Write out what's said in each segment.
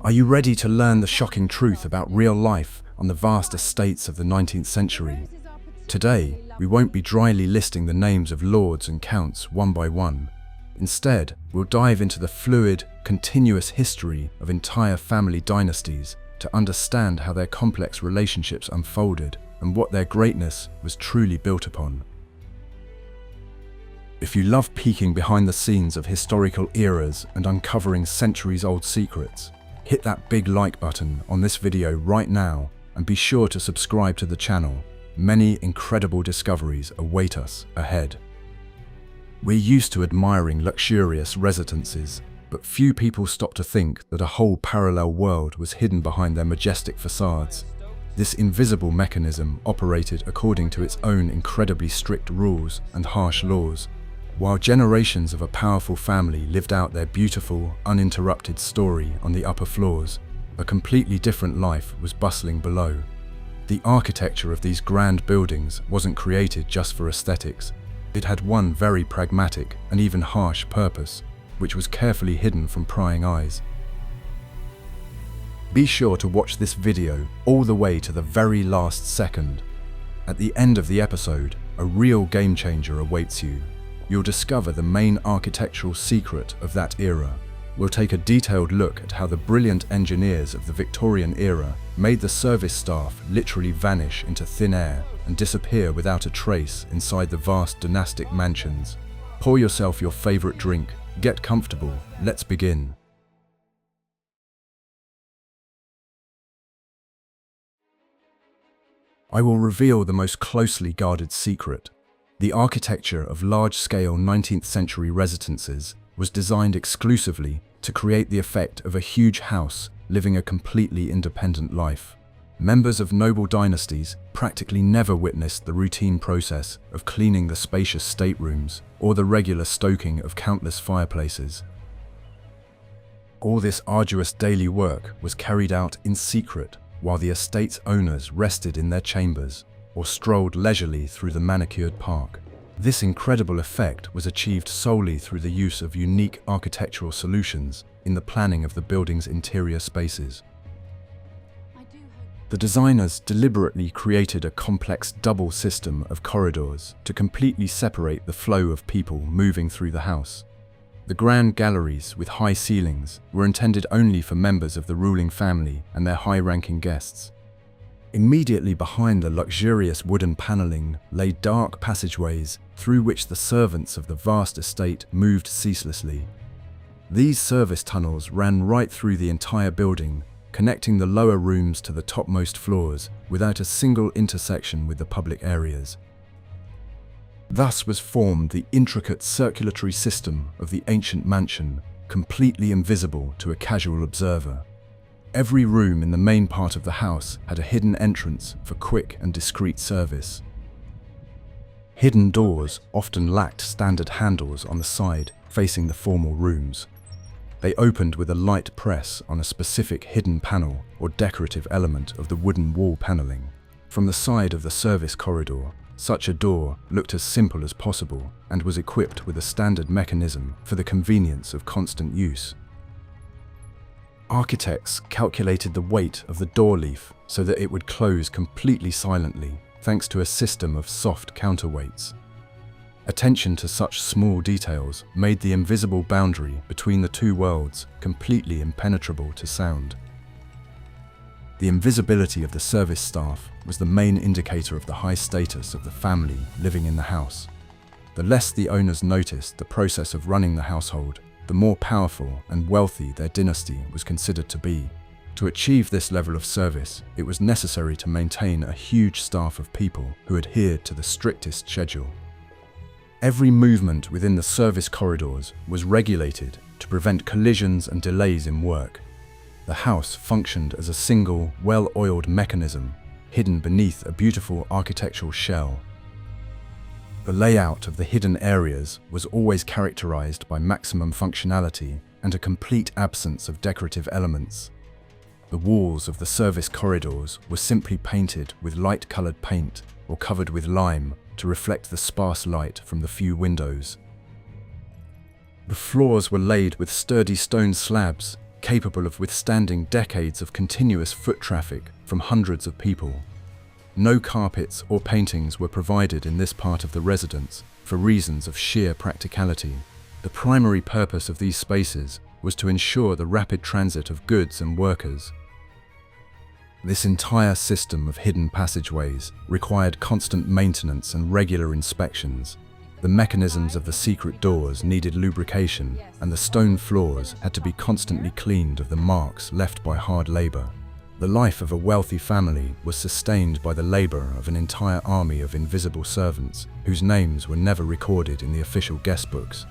Are you ready to learn the shocking truth about real life on the vast estates of the 19th century? Today, we won't be dryly listing the names of lords and counts one by one. Instead, we'll dive into the fluid, continuous history of entire family dynasties to understand how their complex relationships unfolded and what their greatness was truly built upon. If you love peeking behind the scenes of historical eras and uncovering centuries-old secrets, hit that big like button on this video right now and be sure to subscribe to the channel. Many incredible discoveries await us ahead. We're used to admiring luxurious residences, but few people stop to think that a whole parallel world was hidden behind their majestic facades. This invisible mechanism operated according to its own incredibly strict rules and harsh laws, while generations of a powerful family lived out their beautiful, uninterrupted story on the upper floors. A completely different life was bustling below. The architecture of these grand buildings wasn't created just for aesthetics. It had one very pragmatic and even harsh purpose, which was carefully hidden from prying eyes. Be sure to watch this video all the way to the very last second. At the end of the episode, a real game changer awaits you. You'll discover the main architectural secret of that era. We'll take a detailed look at how the brilliant engineers of the Victorian era made the service staff literally vanish into thin air and disappear without a trace inside the vast dynastic mansions. Pour yourself your favorite drink, get comfortable, let's begin. I will reveal the most closely guarded secret. The architecture of large-scale 19th century residences was designed exclusively to create the effect of a huge house living a completely independent life. Members of noble dynasties practically never witnessed the routine process of cleaning the spacious staterooms or the regular stoking of countless fireplaces. All this arduous daily work was carried out in secret while the estate's owners rested in their chambers or strolled leisurely through the manicured park. This incredible effect was achieved solely through the use of unique architectural solutions in the planning of the building's interior spaces. The designers deliberately created a complex double system of corridors to completely separate the flow of people moving through the house. The grand galleries with high ceilings were intended only for members of the ruling family and their high-ranking guests. Immediately behind the luxurious wooden paneling lay dark passageways through which the servants of the vast estate moved ceaselessly. These service tunnels ran right through the entire building, connecting the lower rooms to the topmost floors without a single intersection with the public areas. Thus was formed the intricate circulatory system of the ancient mansion, completely invisible to a casual observer. Every room in the main part of the house had a hidden entrance for quick and discreet service. Hidden doors often lacked standard handles on the side facing the formal rooms. They opened with a light press on a specific hidden panel or decorative element of the wooden wall paneling. From the side of the service corridor, such a door looked as simple as possible and was equipped with a standard mechanism for the convenience of constant use. Architects calculated the weight of the door leaf so that it would close completely silently, thanks to a system of soft counterweights. Attention to such small details made the invisible boundary between the two worlds completely impenetrable to sound. The invisibility of the service staff was the main indicator of the high status of the family living in the house. The less the owners noticed the process of running the household, the more powerful and wealthy their dynasty was considered to be. To achieve this level of service, it was necessary to maintain a huge staff of people who adhered to the strictest schedule. Every movement within the service corridors was regulated to prevent collisions and delays in work. The house functioned as a single, well-oiled mechanism, hidden beneath a beautiful architectural shell. The layout of the hidden areas was always characterized by maximum functionality and a complete absence of decorative elements. The walls of the service corridors were simply painted with light-colored paint or covered with lime to reflect the sparse light from the few windows. The floors were laid with sturdy stone slabs, capable of withstanding decades of continuous foot traffic from hundreds of people. No carpets or paintings were provided in this part of the residence for reasons of sheer practicality. The primary purpose of these spaces was to ensure the rapid transit of goods and workers. This entire system of hidden passageways required constant maintenance and regular inspections. The mechanisms of the secret doors needed lubrication, and the stone floors had to be constantly cleaned of the marks left by hard labor. The life of a wealthy family was sustained by the labor of an entire army of invisible servants whose names were never recorded in the official guest books.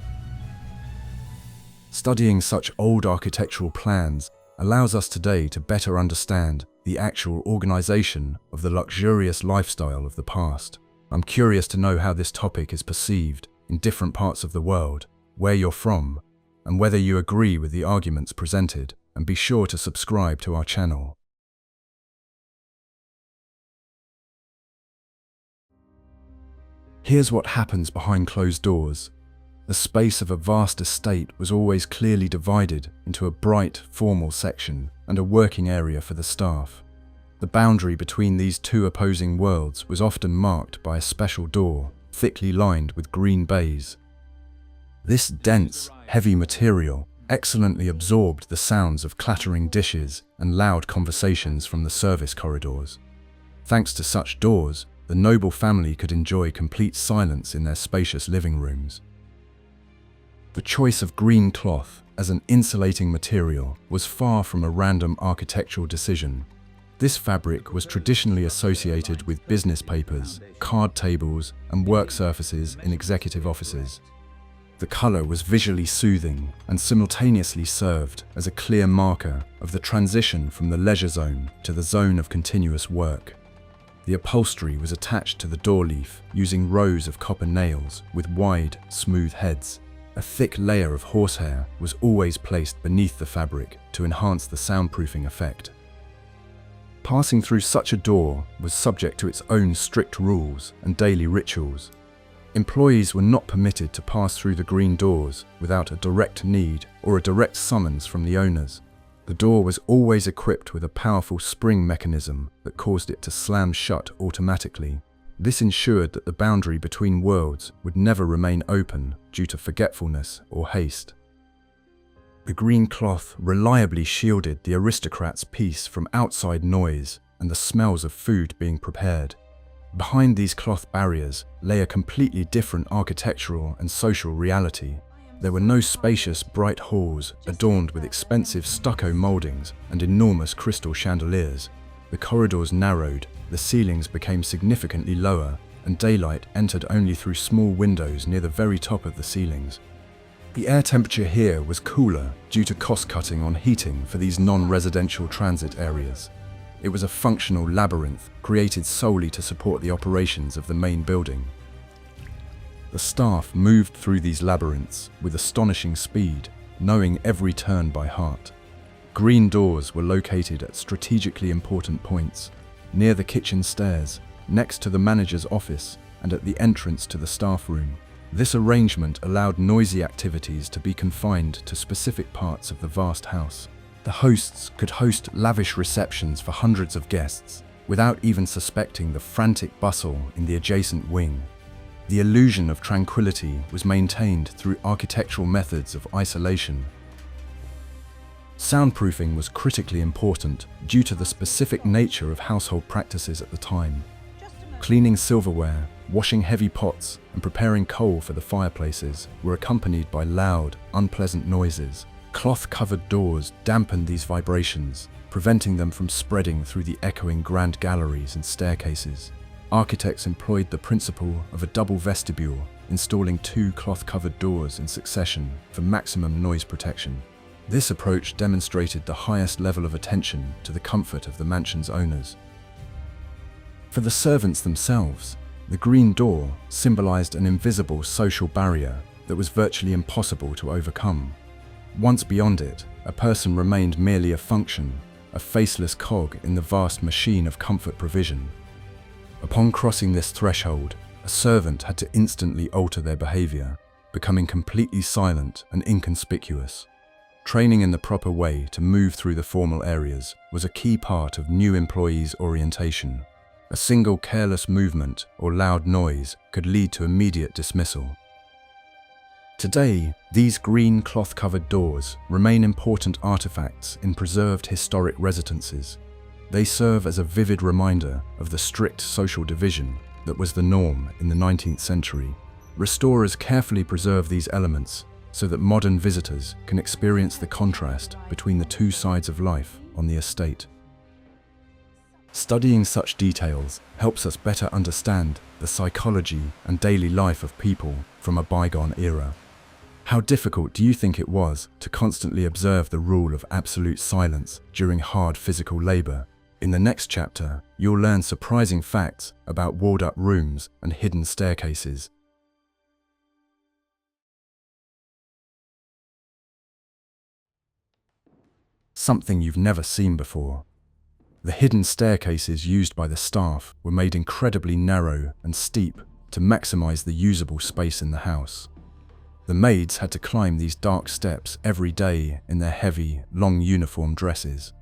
Studying such old architectural plans allows us today to better understand the actual organization of the luxurious lifestyle of the past. I'm curious to know how this topic is perceived in different parts of the world, where you're from, and whether you agree with the arguments presented, and be sure to subscribe to our channel. Here's what happens behind closed doors. The space of a vast estate was always clearly divided into a bright, formal section and a working area for the staff. The boundary between these two opposing worlds was often marked by a special door, thickly lined with green baize. This dense, heavy material excellently absorbed the sounds of clattering dishes and loud conversations from the service corridors. Thanks to such doors, the noble family could enjoy complete silence in their spacious living rooms. The choice of green cloth as an insulating material was far from a random architectural decision. This fabric was traditionally associated with business papers, card tables, and work surfaces in executive offices. The color was visually soothing and simultaneously served as a clear marker of the transition from the leisure zone to the zone of continuous work. The upholstery was attached to the door leaf using rows of copper nails with wide, smooth heads. A thick layer of horsehair was always placed beneath the fabric to enhance the soundproofing effect. Passing through such a door was subject to its own strict rules and daily rituals. Employees were not permitted to pass through the green doors without a direct need or a direct summons from the owners. The door was always equipped with a powerful spring mechanism that caused it to slam shut automatically. This ensured that the boundary between worlds would never remain open due to forgetfulness or haste. The green cloth reliably shielded the aristocrat's peace from outside noise and the smells of food being prepared. Behind these cloth barriers lay a completely different architectural and social reality. There were no spacious, bright halls adorned with expensive stucco moldings and enormous crystal chandeliers. The corridors narrowed, the ceilings became significantly lower, and daylight entered only through small windows near the very top of the ceilings. The air temperature here was cooler due to cost-cutting on heating for these non-residential transit areas. It was a functional labyrinth created solely to support the operations of the main building. The staff moved through these labyrinths with astonishing speed, knowing every turn by heart. Green doors were located at strategically important points, near the kitchen stairs, next to the manager's office, and at the entrance to the staff room. This arrangement allowed noisy activities to be confined to specific parts of the vast house. The hosts could host lavish receptions for hundreds of guests, without even suspecting the frantic bustle in the adjacent wing. The illusion of tranquility was maintained through architectural methods of isolation. Soundproofing was critically important due to the specific nature of household practices at the time. Cleaning silverware, washing heavy pots, and preparing coal for the fireplaces were accompanied by loud, unpleasant noises. Cloth-covered doors dampened these vibrations, preventing them from spreading through the echoing grand galleries and staircases. Architects employed the principle of a double vestibule, installing 2 cloth-covered doors in succession for maximum noise protection. This approach demonstrated the highest level of attention to the comfort of the mansion's owners. For the servants themselves, the green door symbolized an invisible social barrier that was virtually impossible to overcome. Once beyond it, a person remained merely a function, a faceless cog in the vast machine of comfort provision. Upon crossing this threshold, a servant had to instantly alter their behavior, becoming completely silent and inconspicuous. Training in the proper way to move through the formal areas was a key part of new employees' orientation. A single careless movement or loud noise could lead to immediate dismissal. Today, these green cloth-covered doors remain important artifacts in preserved historic residences. They serve as a vivid reminder of the strict social division that was the norm in the 19th century. Restorers carefully preserve these elements so that modern visitors can experience the contrast between the two sides of life on the estate. Studying such details helps us better understand the psychology and daily life of people from a bygone era. How difficult do you think it was to constantly observe the rule of absolute silence during hard physical labor? In the next chapter, you'll learn surprising facts about walled-up rooms and hidden staircases. Something you've never seen before. The hidden staircases used by the staff were made incredibly narrow and steep to maximize the usable space in the house. The maids had to climb these dark steps every day in their heavy, long uniform dresses.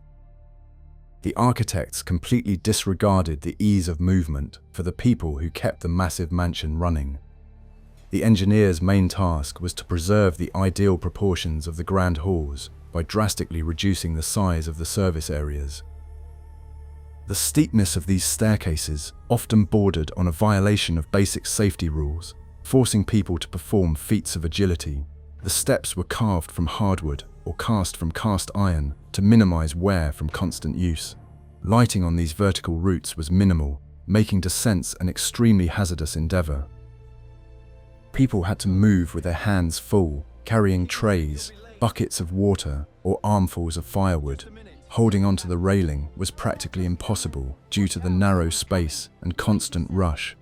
The architects completely disregarded the ease of movement for the people who kept the massive mansion running. The engineers' main task was to preserve the ideal proportions of the grand halls by drastically reducing the size of the service areas. The steepness of these staircases often bordered on a violation of basic safety rules, forcing people to perform feats of agility. The steps were carved from hardwood or cast from cast iron to minimize wear from constant use. Lighting on these vertical routes was minimal, making descents an extremely hazardous endeavor. People had to move with their hands full, carrying trays, buckets of water, or armfuls of firewood. Holding onto the railing was practically impossible due to the narrow space and constant rush.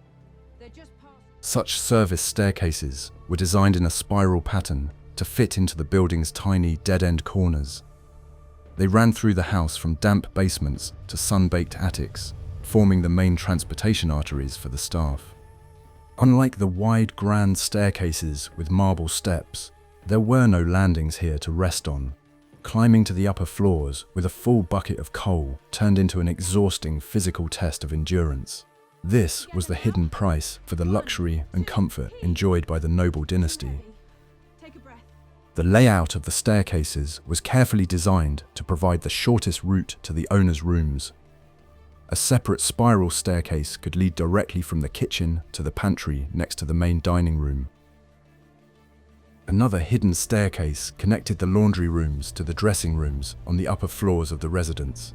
Such service staircases were designed in a spiral pattern to fit into the building's tiny dead-end corners. They ran through the house from damp basements to sun-baked attics, forming the main transportation arteries for the staff. Unlike the wide grand staircases with marble steps, there were no landings here to rest on. Climbing to the upper floors with a full bucket of coal turned into an exhausting physical test of endurance. This was the hidden price for the luxury and comfort enjoyed by the noble dynasty. The layout of the staircases was carefully designed to provide the shortest route to the owner's rooms. A separate spiral staircase could lead directly from the kitchen to the pantry next to the main dining room. Another hidden staircase connected the laundry rooms to the dressing rooms on the upper floors of the residence.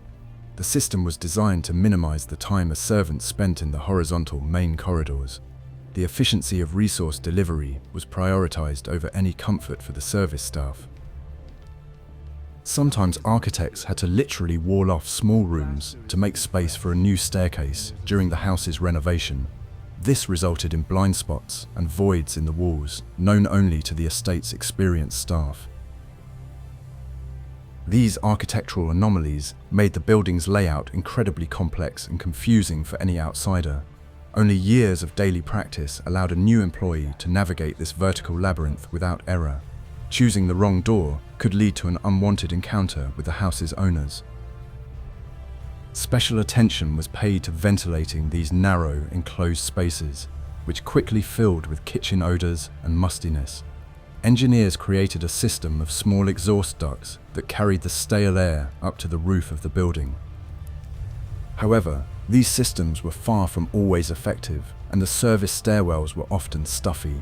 The system was designed to minimize the time a servant spent in the horizontal main corridors. The efficiency of resource delivery was prioritized over any comfort for the service staff. Sometimes architects had to literally wall off small rooms to make space for a new staircase during the house's renovation. This resulted in blind spots and voids in the walls, known only to the estate's experienced staff. These architectural anomalies made the building's layout incredibly complex and confusing for any outsider. Only years of daily practice allowed a new employee to navigate this vertical labyrinth without error. Choosing the wrong door could lead to an unwanted encounter with the house's owners. Special attention was paid to ventilating these narrow, enclosed spaces, which quickly filled with kitchen odors and mustiness. Engineers created a system of small exhaust ducts that carried the stale air up to the roof of the building. However, these systems were far from always effective, and the service stairwells were often stuffy.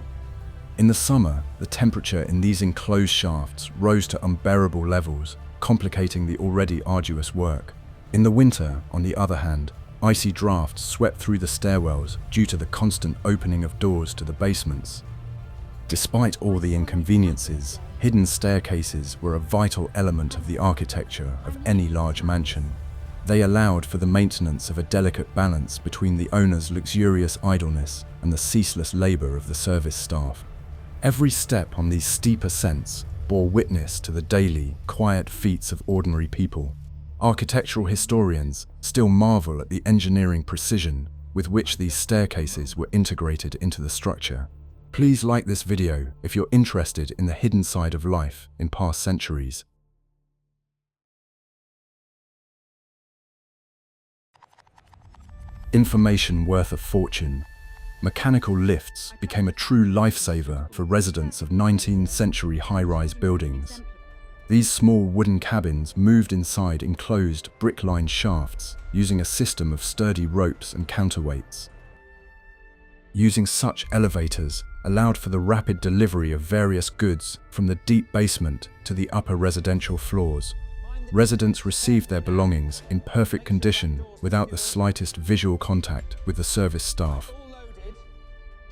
In the summer, the temperature in these enclosed shafts rose to unbearable levels, complicating the already arduous work. In the winter, on the other hand, icy drafts swept through the stairwells due to the constant opening of doors to the basements. Despite all the inconveniences, hidden staircases were a vital element of the architecture of any large mansion. They allowed for the maintenance of a delicate balance between the owner's luxurious idleness and the ceaseless labor of the service staff. Every step on these steep ascents bore witness to the daily, quiet feats of ordinary people. Architectural historians still marvel at the engineering precision with which these staircases were integrated into the structure. Please like this video if you're interested in the hidden side of life in past centuries. Information worth a fortune. Mechanical lifts became a true lifesaver for residents of 19th century high-rise buildings. These small wooden cabins moved inside enclosed brick-lined shafts using a system of sturdy ropes and counterweights. Using such elevators allowed for the rapid delivery of various goods from the deep basement to the upper residential floors. Residents received their belongings in perfect condition without the slightest visual contact with the service staff.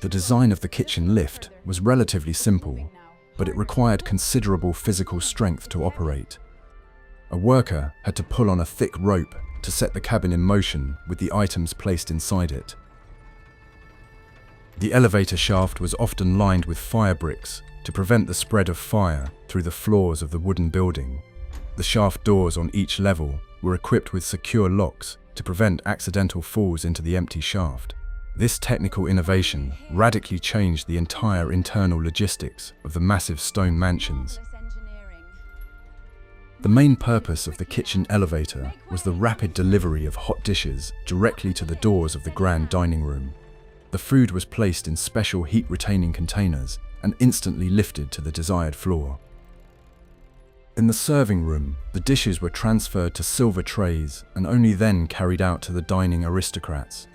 The design of the kitchen lift was relatively simple, but it required considerable physical strength to operate. A worker had to pull on a thick rope to set the cabin in motion with the items placed inside it. The elevator shaft was often lined with fire bricks to prevent the spread of fire through the floors of the wooden building. The shaft doors on each level were equipped with secure locks to prevent accidental falls into the empty shaft. This technical innovation radically changed the entire internal logistics of the massive stone mansions. The main purpose of the kitchen elevator was the rapid delivery of hot dishes directly to the doors of the grand dining room. The food was placed in special heat-retaining containers and instantly lifted to the desired floor. In the serving room, the dishes were transferred to silver trays and only then carried out to the dining aristocrats.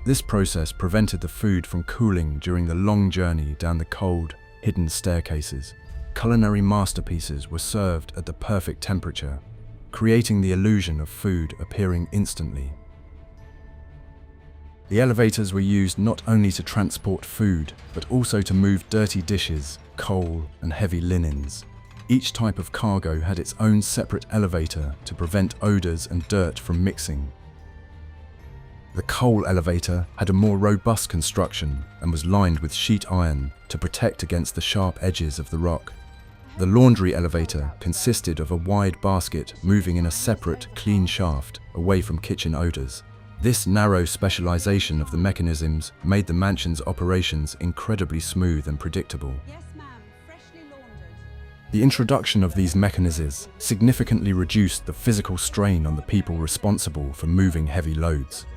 This process prevented the food from cooling during the long journey down the cold, hidden staircases. Culinary masterpieces were served at the perfect temperature, creating the illusion of food appearing instantly. The elevators were used not only to transport food, but also to move dirty dishes, coal, and heavy linens. Each type of cargo had its own separate elevator to prevent odors and dirt from mixing. The coal elevator had a more robust construction and was lined with sheet iron to protect against the sharp edges of the rock. The laundry elevator consisted of a wide basket moving in a separate, clean shaft away from kitchen odors. This narrow specialization of the mechanisms made the mansion's operations incredibly smooth and predictable. Yes, ma'am. Freshly laundered. The introduction of these mechanisms significantly reduced the physical strain on the people responsible for moving heavy loads.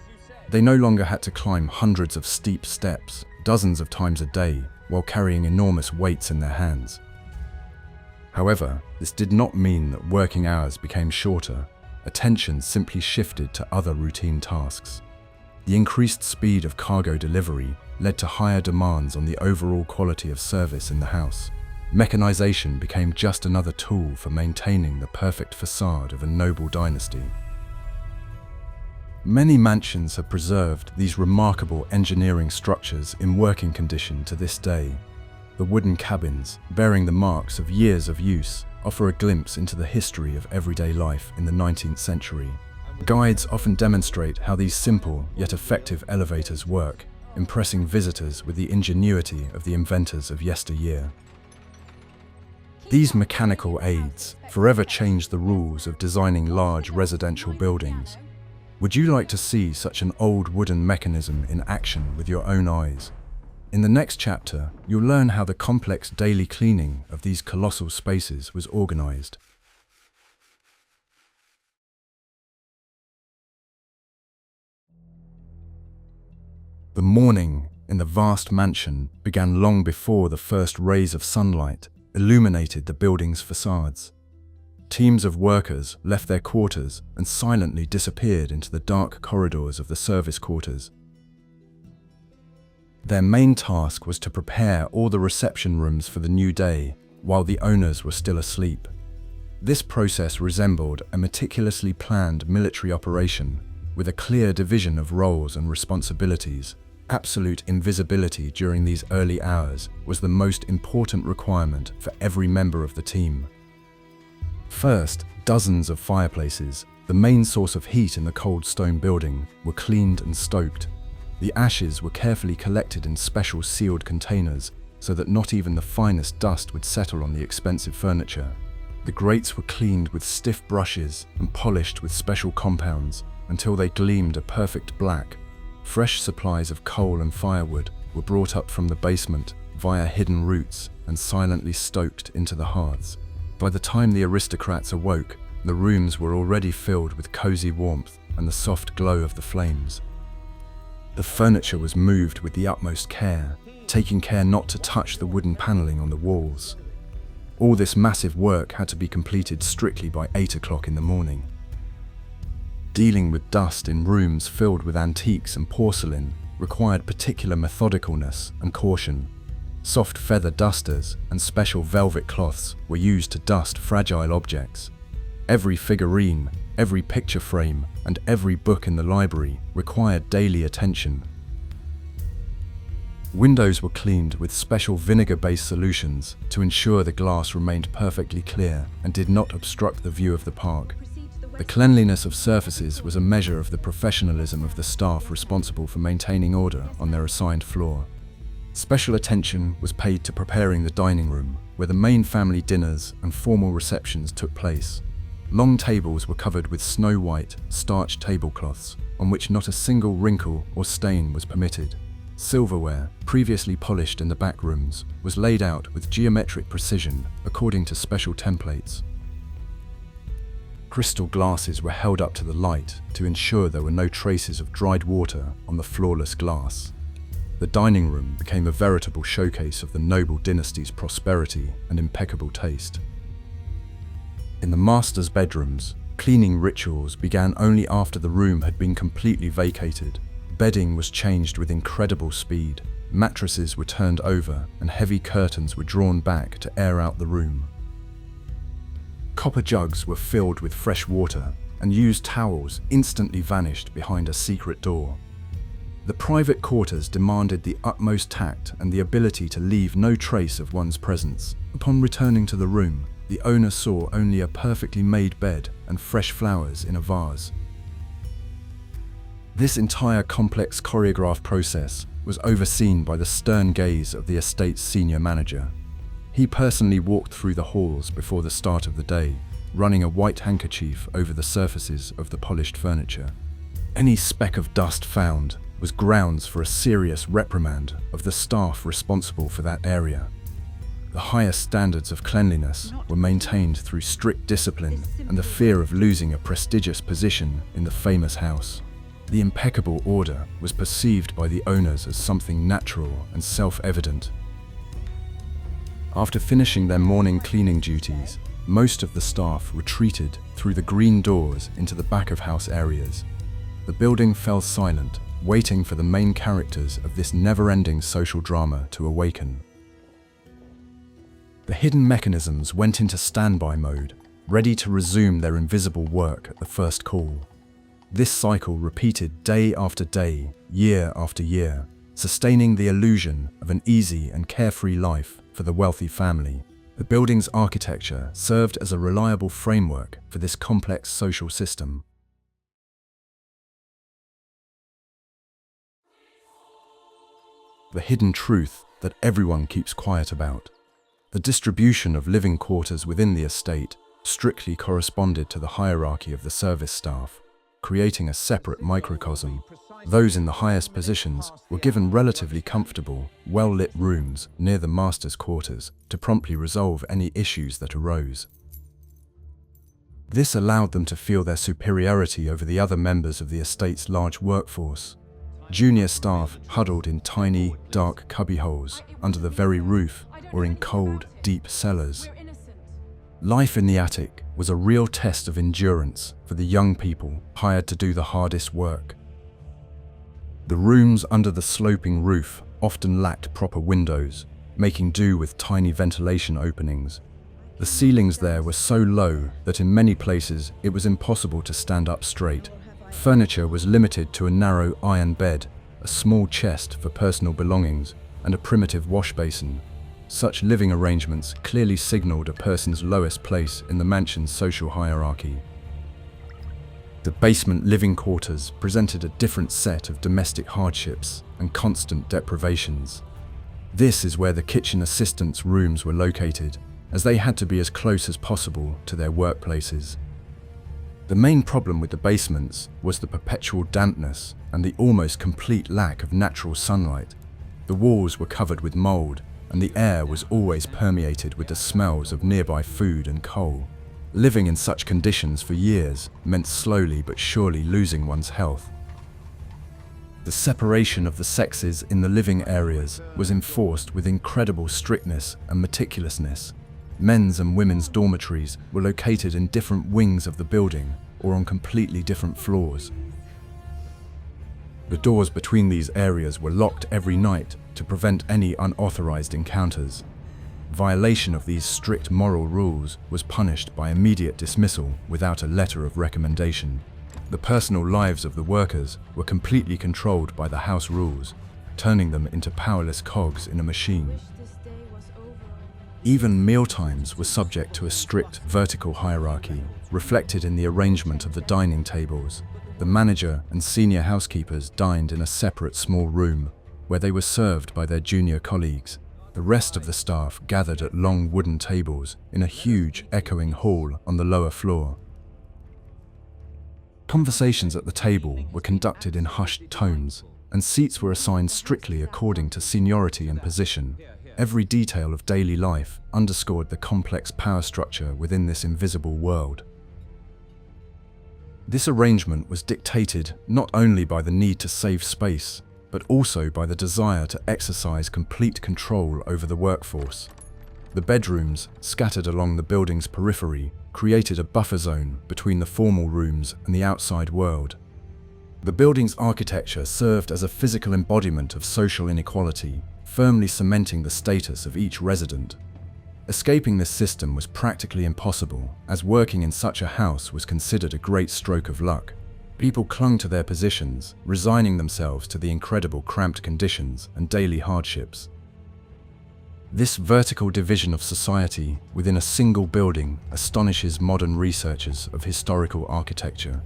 They no longer had to climb hundreds of steep steps, dozens of times a day, while carrying enormous weights in their hands. However, this did not mean that working hours became shorter. Attention simply shifted to other routine tasks. The increased speed of cargo delivery led to higher demands on the overall quality of service in the house. Mechanization became just another tool for maintaining the perfect facade of a noble dynasty. Many mansions have preserved these remarkable engineering structures in working condition to this day. The wooden cabins, bearing the marks of years of use, offer a glimpse into the history of everyday life in the 19th century. Guides often demonstrate how these simple yet effective elevators work, impressing visitors with the ingenuity of the inventors of yesteryear. These mechanical aids forever changed the rules of designing large residential buildings. Would you like to see such an old wooden mechanism in action with your own eyes? In the next chapter, you'll learn how the complex daily cleaning of these colossal spaces was organized. The morning in the vast mansion began long before the first rays of sunlight illuminated the building's facades. Teams of workers left their quarters and silently disappeared into the dark corridors of the service quarters. Their main task was to prepare all the reception rooms for the new day while the owners were still asleep. This process resembled a meticulously planned military operation with a clear division of roles and responsibilities. Absolute invisibility during these early hours was the most important requirement for every member of the team. First, dozens of fireplaces, the main source of heat in the cold stone building, were cleaned and stoked. The ashes were carefully collected in special sealed containers so that not even the finest dust would settle on the expensive furniture. The grates were cleaned with stiff brushes and polished with special compounds until they gleamed a perfect black. Fresh supplies of coal and firewood were brought up from the basement via hidden routes and silently stoked into the hearths. By the time the aristocrats awoke, the rooms were already filled with cozy warmth and the soft glow of the flames. The furniture was moved with the utmost care, taking care not to touch the wooden paneling on the walls. All this massive work had to be completed strictly by 8 o'clock in the morning. Dealing with dust in rooms filled with antiques and porcelain required particular methodicalness and caution. Soft feather dusters and special velvet cloths were used to dust fragile objects. Every figurine, every picture frame, and every book in the library required daily attention. Windows were cleaned with special vinegar-based solutions to ensure the glass remained perfectly clear and did not obstruct the view of the park. The cleanliness of surfaces was a measure of the professionalism of the staff responsible for maintaining order on their assigned floor. Special attention was paid to preparing the dining room, where the main family dinners and formal receptions took place. Long tables were covered with snow-white, starched tablecloths, on which not a single wrinkle or stain was permitted. Silverware, previously polished in the back rooms, was laid out with geometric precision according to special templates. Crystal glasses were held up to the light to ensure there were no traces of dried water on the flawless glass. The dining room became a veritable showcase of the noble dynasty's prosperity and impeccable taste. In the master's bedrooms, cleaning rituals began only after the room had been completely vacated. Bedding was changed with incredible speed, mattresses were turned over, and heavy curtains were drawn back to air out the room. Copper jugs were filled with fresh water, and used towels instantly vanished behind a secret door. The private quarters demanded the utmost tact and the ability to leave no trace of one's presence. Upon returning to the room, the owner saw only a perfectly made bed and fresh flowers in a vase. This entire complex choreographed process was overseen by the stern gaze of the estate's senior manager. He personally walked through the halls before the start of the day, running a white handkerchief over the surfaces of the polished furniture. Any speck of dust found was grounds for a serious reprimand of the staff responsible for that area. The highest standards of cleanliness were maintained through strict discipline and the fear of losing a prestigious position in the famous house. The impeccable order was perceived by the owners as something natural and self-evident. After finishing their morning cleaning duties, most of the staff retreated through the green doors into the back-of-house areas. The building fell silent, waiting for the main characters of this never-ending social drama to awaken. The hidden mechanisms went into standby mode, ready to resume their invisible work at the first call. This cycle repeated day after day, year after year, sustaining the illusion of an easy and carefree life for the wealthy family. The building's architecture served as a reliable framework for this complex social system. The hidden truth that everyone keeps quiet about. The distribution of living quarters within the estate strictly corresponded to the hierarchy of the service staff, creating a separate microcosm. Those in the highest positions were given relatively comfortable, well-lit rooms near the master's quarters to promptly resolve any issues that arose. This allowed them to feel their superiority over the other members of the estate's large workforce. Junior staff huddled in tiny, dark cubbyholes under the very roof or in cold, deep cellars. Life in the attic was a real test of endurance for the young people hired to do the hardest work. The rooms under the sloping roof often lacked proper windows, making do with tiny ventilation openings. The ceilings there were so low that in many places it was impossible to stand up straight. Furniture was limited to a narrow iron bed, a small chest for personal belongings, and a primitive wash basin. Such living arrangements clearly signaled a person's lowest place in the mansion's social hierarchy. The basement living quarters presented a different set of domestic hardships and constant deprivations. This is where the kitchen assistants' rooms were located, as they had to be as close as possible to their workplaces. The main problem with the basements was the perpetual dampness and the almost complete lack of natural sunlight. The walls were covered with mold, and the air was always permeated with the smells of nearby food and coal. Living in such conditions for years meant slowly but surely losing one's health. The separation of the sexes in the living areas was enforced with incredible strictness and meticulousness. Men's and women's dormitories were located in different wings of the building or on completely different floors. The doors between these areas were locked every night to prevent any unauthorized encounters. Violation of these strict moral rules was punished by immediate dismissal without a letter of recommendation. The personal lives of the workers were completely controlled by the house rules, turning them into powerless cogs in a machine. Even mealtimes were subject to a strict vertical hierarchy, reflected in the arrangement of the dining tables. The manager and senior housekeepers dined in a separate small room, where they were served by their junior colleagues. The rest of the staff gathered at long wooden tables in a huge, echoing hall on the lower floor. Conversations at the table were conducted in hushed tones, and seats were assigned strictly according to seniority and position. Every detail of daily life underscored the complex power structure within this invisible world. This arrangement was dictated not only by the need to save space, but also by the desire to exercise complete control over the workforce. The bedrooms, scattered along the building's periphery, created a buffer zone between the formal rooms and the outside world. The building's architecture served as a physical embodiment of social inequality, firmly cementing the status of each resident. Escaping this system was practically impossible, as working in such a house was considered a great stroke of luck. People clung to their positions, resigning themselves to the incredible cramped conditions and daily hardships. This vertical division of society within a single building astonishes modern researchers of historical architecture.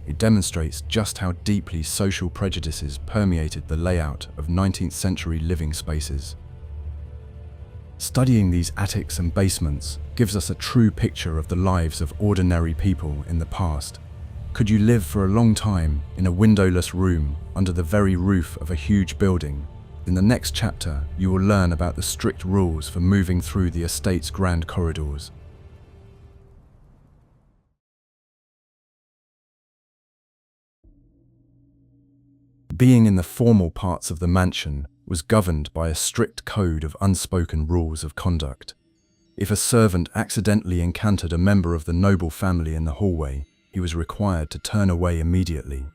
It demonstrates just how deeply social prejudices permeated the layout of 19th century living spaces. Studying these attics and basements gives us a true picture of the lives of ordinary people in the past. Could you live for a long time in a windowless room under the very roof of a huge building? In the next chapter, you will learn about the strict rules for moving through the estate's grand corridors. Being in the formal parts of the mansion was governed by a strict code of unspoken rules of conduct. If a servant accidentally encountered a member of the noble family in the hallway, he was required to turn away immediately.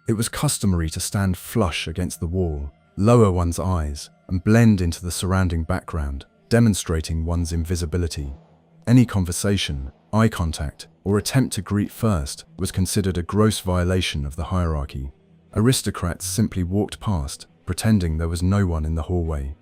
It was customary to stand flush against the wall, lower one's eyes, and blend into the surrounding background, demonstrating one's invisibility. Any conversation, eye contact, or attempt to greet first was considered a gross violation of the hierarchy. Aristocrats simply walked past, pretending there was no one in the hallway.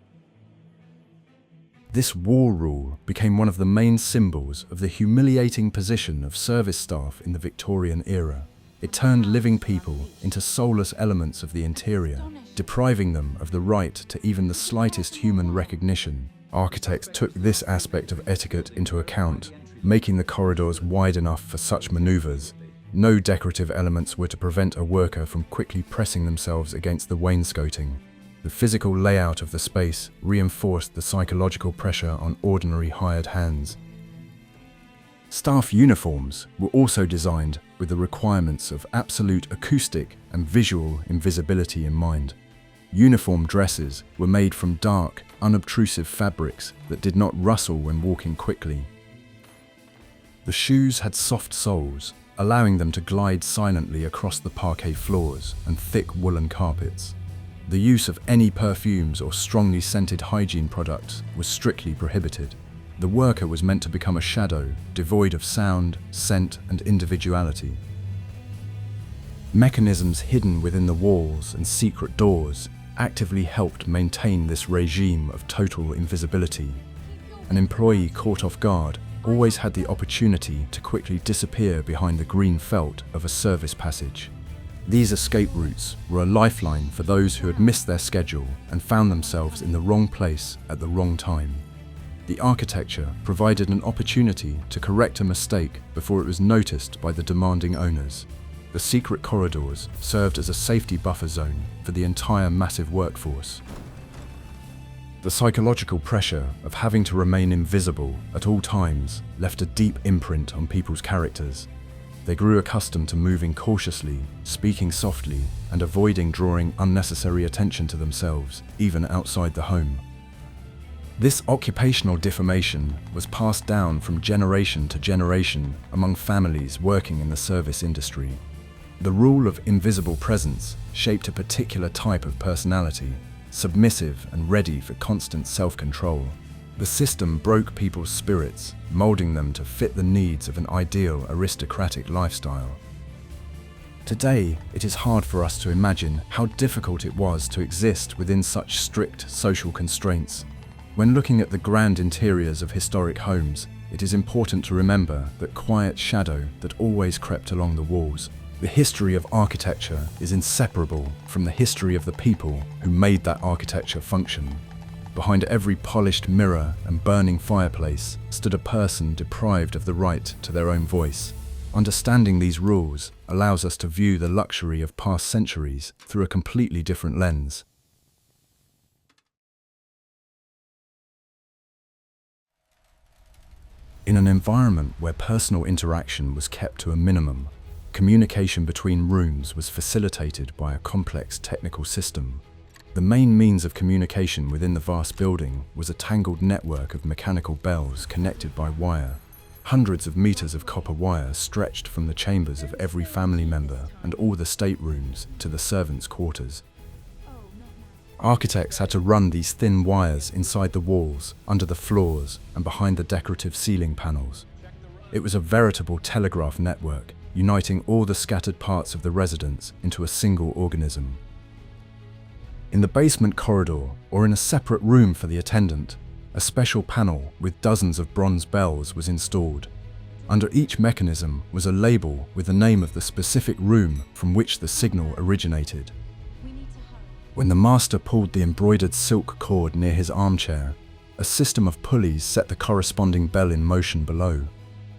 This wall rule became one of the main symbols of the humiliating position of service staff in the Victorian era. It turned living people into soulless elements of the interior, depriving them of the right to even the slightest human recognition. Architects took this aspect of etiquette into account, making the corridors wide enough for such maneuvers. No decorative elements were to prevent a worker from quickly pressing themselves against the wainscoting. The physical layout of the space reinforced the psychological pressure on ordinary hired hands. Staff uniforms were also designed with the requirements of absolute acoustic and visual invisibility in mind. Uniform dresses were made from dark, unobtrusive fabrics that did not rustle when walking quickly. The shoes had soft soles, allowing them to glide silently across the parquet floors and thick woolen carpets. The use of any perfumes or strongly scented hygiene products was strictly prohibited. The worker was meant to become a shadow, devoid of sound, scent, and individuality. Mechanisms hidden within the walls and secret doors actively helped maintain this regime of total invisibility. An employee caught off guard always had the opportunity to quickly disappear behind the green felt of a service passage. These escape routes were a lifeline for those who had missed their schedule and found themselves in the wrong place at the wrong time. The architecture provided an opportunity to correct a mistake before it was noticed by the demanding owners. The secret corridors served as a safety buffer zone for the entire massive workforce. The psychological pressure of having to remain invisible at all times left a deep imprint on people's characters. They grew accustomed to moving cautiously, speaking softly, and avoiding drawing unnecessary attention to themselves, even outside the home. This occupational deformation was passed down from generation to generation among families working in the service industry. The rule of invisible presence shaped a particular type of personality, submissive and ready for constant self-control. The system broke people's spirits, molding them to fit the needs of an ideal aristocratic lifestyle. Today, it is hard for us to imagine how difficult it was to exist within such strict social constraints. When looking at the grand interiors of historic homes, it is important to remember that quiet shadow that always crept along the walls. The history of architecture is inseparable from the history of the people who made that architecture function. Behind every polished mirror and burning fireplace stood a person deprived of the right to their own voice. Understanding these rules allows us to view the luxury of past centuries through a completely different lens. In an environment where personal interaction was kept to a minimum, communication between rooms was facilitated by a complex technical system. The main means of communication within the vast building was a tangled network of mechanical bells connected by wire. Hundreds of meters of copper wire stretched from the chambers of every family member and all the staterooms to the servants' quarters. Architects had to run these thin wires inside the walls, under the floors, and behind the decorative ceiling panels. It was a veritable telegraph network, uniting all the scattered parts of the residence into a single organism. In the basement corridor, or in a separate room for the attendant, a special panel with dozens of bronze bells was installed. Under each mechanism was a label with the name of the specific room from which the signal originated. When the master pulled the embroidered silk cord near his armchair, a system of pulleys set the corresponding bell in motion below.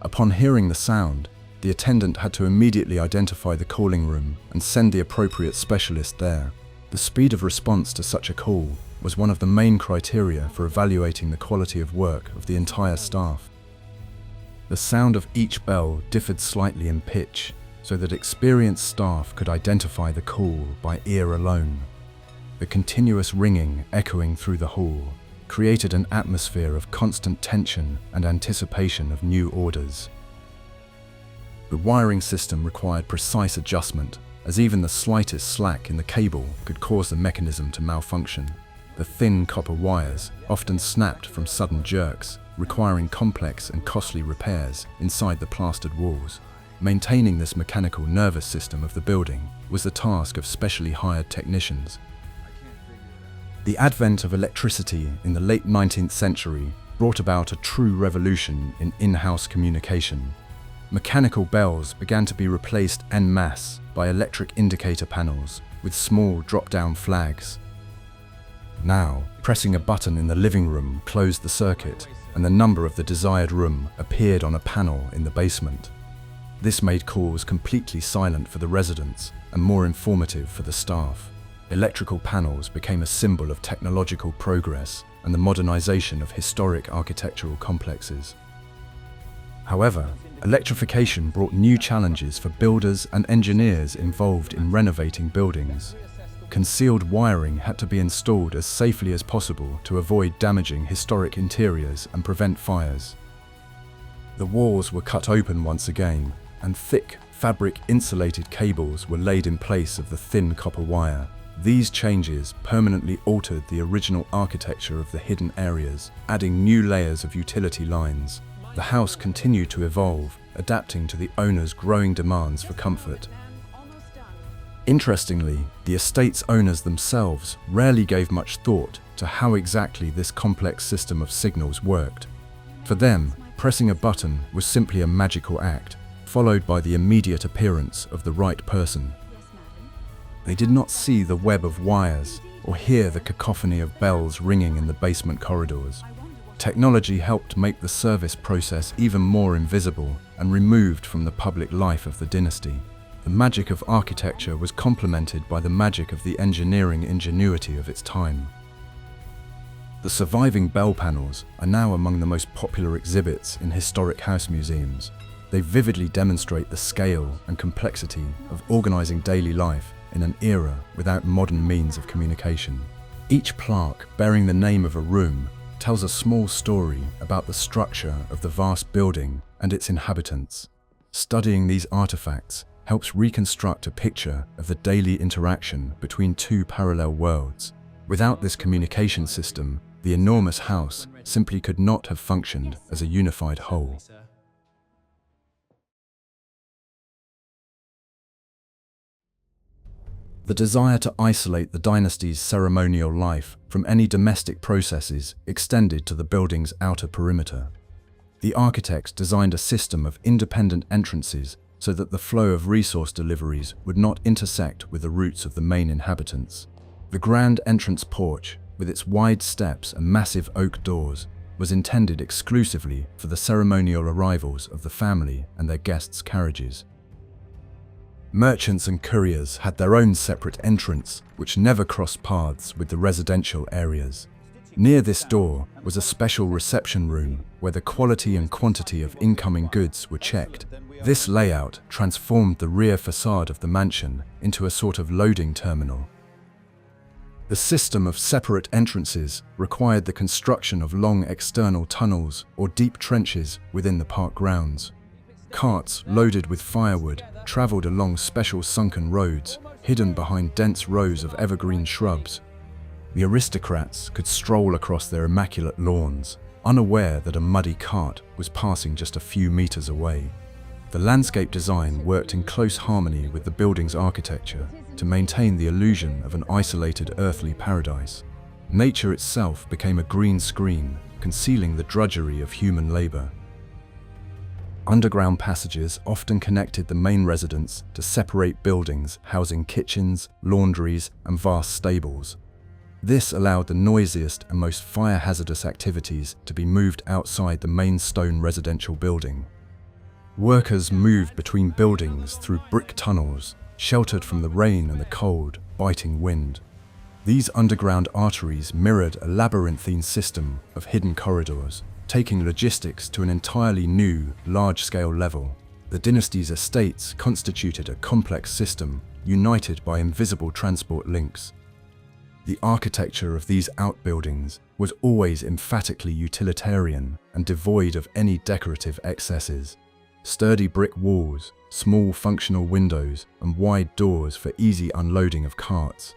Upon hearing the sound, the attendant had to immediately identify the calling room and send the appropriate specialist there. The speed of response to such a call was one of the main criteria for evaluating the quality of work of the entire staff. The sound of each bell differed slightly in pitch, so that experienced staff could identify the call by ear alone. The continuous ringing echoing through the hall created an atmosphere of constant tension and anticipation of new orders. The wiring system required precise adjustment, as even the slightest slack in the cable could cause the mechanism to malfunction. The thin copper wires often snapped from sudden jerks, requiring complex and costly repairs inside the plastered walls. Maintaining this mechanical nervous system of the building was the task of specially hired technicians. The advent of electricity in the late 19th century brought about a true revolution in in-house communication. Mechanical bells began to be replaced en masse by electric indicator panels with small drop-down flags. Now, pressing a button in the living room closed the circuit, and the number of the desired room appeared on a panel in the basement. This made calls completely silent for the residents and more informative for the staff. Electrical panels became a symbol of technological progress and the modernization of historic architectural complexes. However, electrification brought new challenges for builders and engineers involved in renovating buildings. Concealed wiring had to be installed as safely as possible to avoid damaging historic interiors and prevent fires. The walls were cut open once again, and thick, fabric-insulated cables were laid in place of the thin copper wire. These changes permanently altered the original architecture of the hidden areas, adding new layers of utility lines. The house continued to evolve, adapting to the owner's growing demands for comfort. Interestingly, the estate's owners themselves rarely gave much thought to how exactly this complex system of signals worked. For them, pressing a button was simply a magical act, followed by the immediate appearance of the right person. They did not see the web of wires or hear the cacophony of bells ringing in the basement corridors. Technology helped make the service process even more invisible and removed from the public life of the dynasty. The magic of architecture was complemented by the magic of the engineering ingenuity of its time. The surviving bell panels are now among the most popular exhibits in historic house museums. They vividly demonstrate the scale and complexity of organizing daily life in an era without modern means of communication. Each plaque, bearing the name of a room, tells a small story about the structure of the vast building and its inhabitants. Studying these artifacts helps reconstruct a picture of the daily interaction between two parallel worlds. Without this communication system, the enormous house simply could not have functioned as a unified whole. The desire to isolate the dynasty's ceremonial life from any domestic processes extended to the building's outer perimeter. The architects designed a system of independent entrances so that the flow of resource deliveries would not intersect with the routes of the main inhabitants. The grand entrance porch, with its wide steps and massive oak doors, was intended exclusively for the ceremonial arrivals of the family and their guests' carriages. Merchants and couriers had their own separate entrance, which never crossed paths with the residential areas. Near this door was a special reception room where the quality and quantity of incoming goods were checked. This layout transformed the rear facade of the mansion into a sort of loading terminal. The system of separate entrances required the construction of long external tunnels or deep trenches within the park grounds. Carts loaded with firewood traveled along special sunken roads, hidden behind dense rows of evergreen shrubs. The aristocrats could stroll across their immaculate lawns, unaware that a muddy cart was passing just a few meters away. The landscape design worked in close harmony with the building's architecture to maintain the illusion of an isolated earthly paradise. Nature itself became a green screen, concealing the drudgery of human labor. Underground passages often connected the main residence to separate buildings housing kitchens, laundries, and vast stables. This allowed the noisiest and most fire-hazardous activities to be moved outside the main stone residential building. Workers moved between buildings through brick tunnels, sheltered from the rain and the cold, biting wind. These underground arteries mirrored a labyrinthine system of hidden corridors, taking logistics to an entirely new, large-scale level. The dynasty's estates constituted a complex system, united by invisible transport links. The architecture of these outbuildings was always emphatically utilitarian and devoid of any decorative excesses. Sturdy brick walls, small functional windows, and wide doors for easy unloading of carts.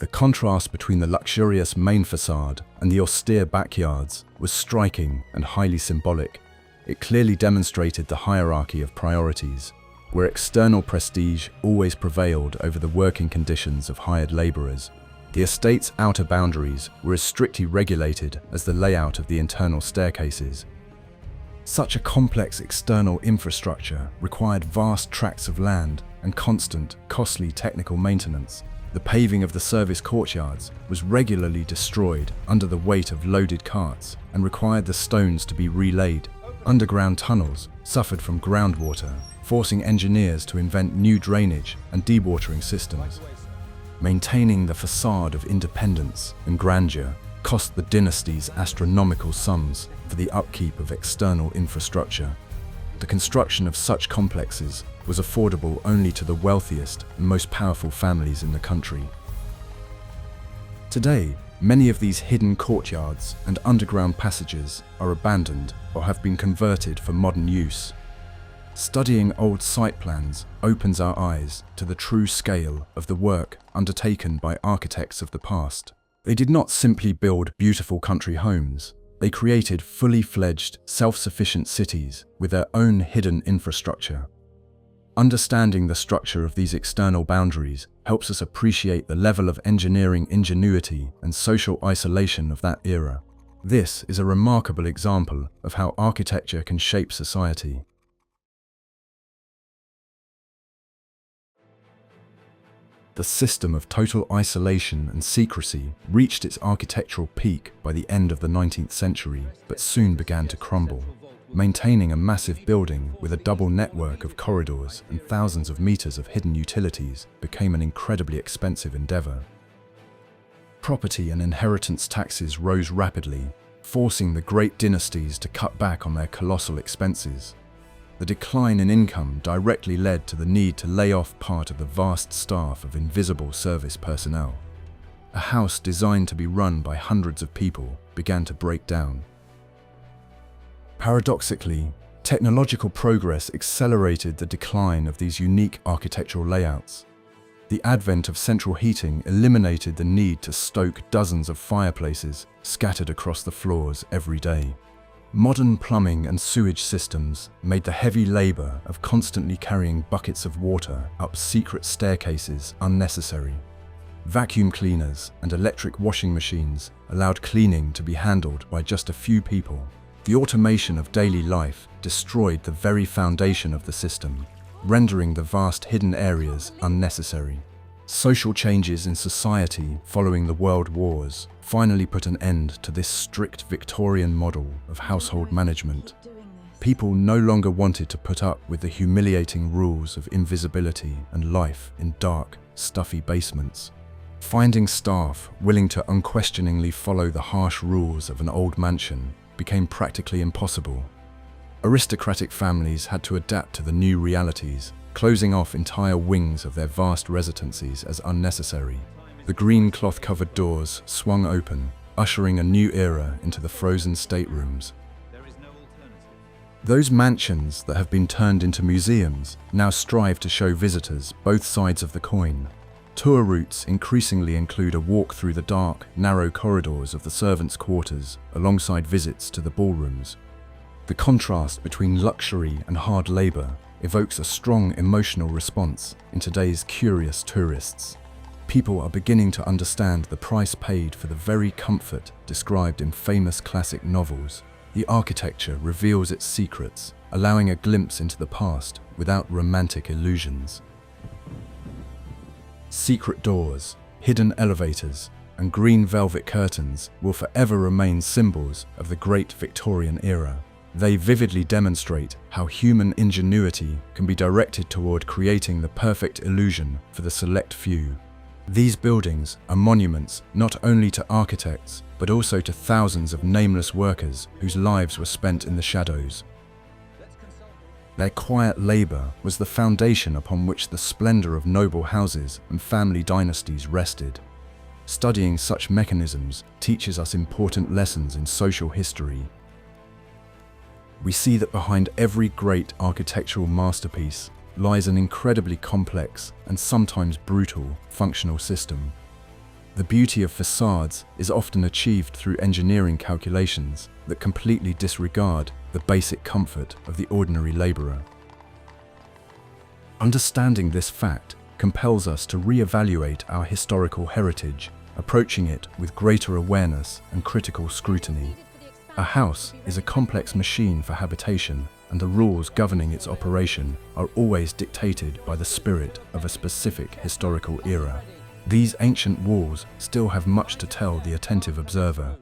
The contrast between the luxurious main facade and the austere backyards was striking and highly symbolic. It clearly demonstrated the hierarchy of priorities, where external prestige always prevailed over the working conditions of hired laborers. The estate's outer boundaries were as strictly regulated as the layout of the internal staircases. Such a complex external infrastructure required vast tracts of land and constant, costly technical maintenance. The paving of the service courtyards was regularly destroyed under the weight of loaded carts and required the stones to be relaid. Underground tunnels suffered from groundwater, forcing engineers to invent new drainage and dewatering systems. Maintaining the facade of independence and grandeur cost the dynasty's astronomical sums for the upkeep of external infrastructure. The construction of such complexes was affordable only to the wealthiest and most powerful families in the country. Today, many of these hidden courtyards and underground passages are abandoned or have been converted for modern use. Studying old site plans opens our eyes to the true scale of the work undertaken by architects of the past. They did not simply build beautiful country homes. They created fully fledged, self-sufficient cities with their own hidden infrastructure. Understanding the structure of these external boundaries helps us appreciate the level of engineering ingenuity and social isolation of that era. This is a remarkable example of how architecture can shape society. The system of total isolation and secrecy reached its architectural peak by the end of the 19th century, but soon began to crumble. Maintaining a massive building with a double network of corridors and thousands of meters of hidden utilities became an incredibly expensive endeavor. Property and inheritance taxes rose rapidly, forcing the great dynasties to cut back on their colossal expenses. The decline in income directly led to the need to lay off part of the vast staff of invisible service personnel. A house designed to be run by hundreds of people began to break down. Paradoxically, technological progress accelerated the decline of these unique architectural layouts. The advent of central heating eliminated the need to stoke dozens of fireplaces scattered across the floors every day. Modern plumbing and sewage systems made the heavy labor of constantly carrying buckets of water up secret staircases unnecessary. Vacuum cleaners and electric washing machines allowed cleaning to be handled by just a few people. The automation of daily life destroyed the very foundation of the system, rendering the vast hidden areas unnecessary. Social changes in society following the World Wars finally put an end to this strict Victorian model of household management. People no longer wanted to put up with the humiliating rules of invisibility and life in dark, stuffy basements. Finding staff willing to unquestioningly follow the harsh rules of an old mansion became practically impossible. Aristocratic families had to adapt to the new realities, closing off entire wings of their vast residencies as unnecessary. The green cloth-covered doors swung open, ushering a new era into the frozen staterooms. Those mansions that have been turned into museums now strive to show visitors both sides of the coin. Tour routes increasingly include a walk through the dark, narrow corridors of the servants' quarters alongside visits to the ballrooms. The contrast between luxury and hard labor evokes a strong emotional response in today's curious tourists. People are beginning to understand the price paid for the very comfort described in famous classic novels. The architecture reveals its secrets, allowing a glimpse into the past without romantic illusions. Secret doors, hidden elevators, and green velvet curtains will forever remain symbols of the great Victorian era. They vividly demonstrate how human ingenuity can be directed toward creating the perfect illusion for the select few. These buildings are monuments not only to architects, but also to thousands of nameless workers whose lives were spent in the shadows. Their quiet labor was the foundation upon which the splendor of noble houses and family dynasties rested. Studying such mechanisms teaches us important lessons in social history. We see that behind every great architectural masterpiece lies an incredibly complex and sometimes brutal functional system. The beauty of facades is often achieved through engineering calculations that completely disregard the basic comfort of the ordinary laborer. Understanding this fact compels us to re-evaluate our historical heritage, approaching it with greater awareness and critical scrutiny. A house is a complex machine for habitation, and the rules governing its operation are always dictated by the spirit of a specific historical era. These ancient walls still have much to tell the attentive observer.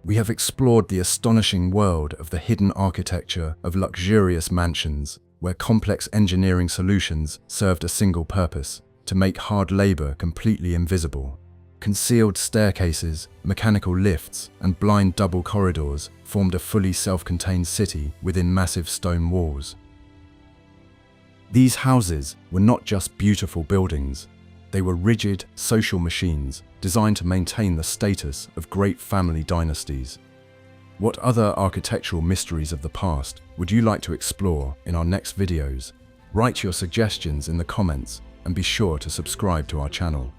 We have explored the astonishing world of the hidden architecture of luxurious mansions, where complex engineering solutions served a single purpose: to make hard labor completely invisible. Concealed staircases, mechanical lifts, and blind double corridors formed a fully self-contained city within massive stone walls. These houses were not just beautiful buildings, they were rigid social machines designed to maintain the status of great family dynasties. What other architectural mysteries of the past would you like to explore in our next videos? Write your suggestions in the comments and be sure to subscribe to our channel.